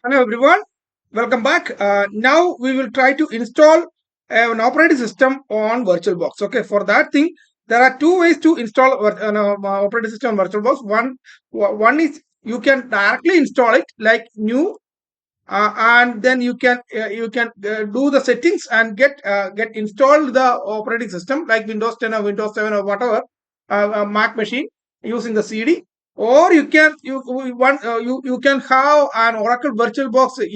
Hello everyone, welcome back. Now we will try to install an operating system on VirtualBox. Okay, for that thing, there are two ways to install an operating system on VirtualBox. One is you can directly install it like new, and then you can do the settings and get installed the operating system like Windows 10 or Windows 7 or whatever Mac machine using the CD. Or you can have an Oracle VirtualBox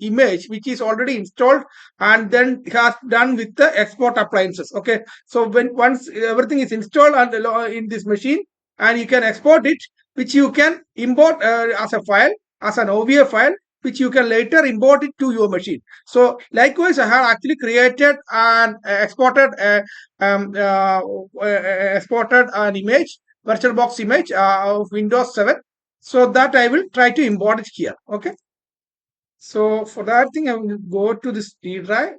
image which is already installed and then has done with the export appliances. Okay, so when once everything is installed and in this machine, and you can export it, which you can import as a file, as an OVA file, which you can later import it to your machine. So likewise, I have actually created and exported an image, VirtualBox image of Windows 7. So that I will try to import it here. Okay. So for that thing, I will go to this D drive.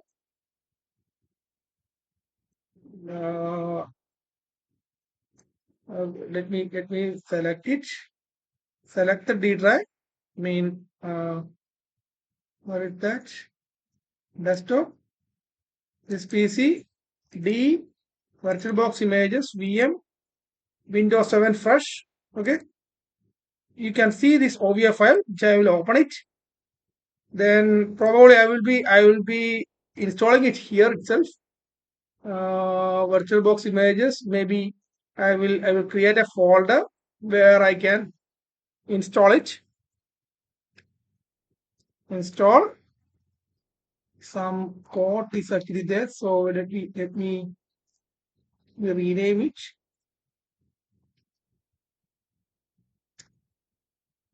Uh, let me select it. Select the D drive. What is that? Desktop. This PC. D. VirtualBox images. VM. Windows 7 fresh. Okay. You can see this OVA file, which I will open it. Then probably I will be installing it here itself. VirtualBox images. Maybe I will create a folder where I can install it. Install. Some code is actually there. So let me rename it.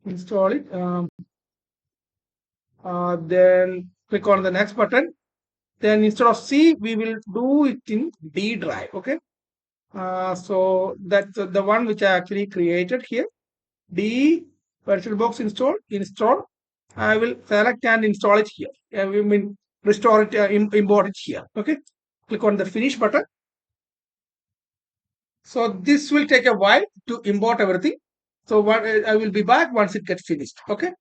Install it. Then click on the next button. Then instead of C, we will do it in D drive. Okay. So that's the one which I actually created here. D VirtualBox install. I will select and install it here. We mean restore it, import it here. Okay. Click on the finish button. So this will take a while to import everything. So what I will be back once it gets finished. Okay.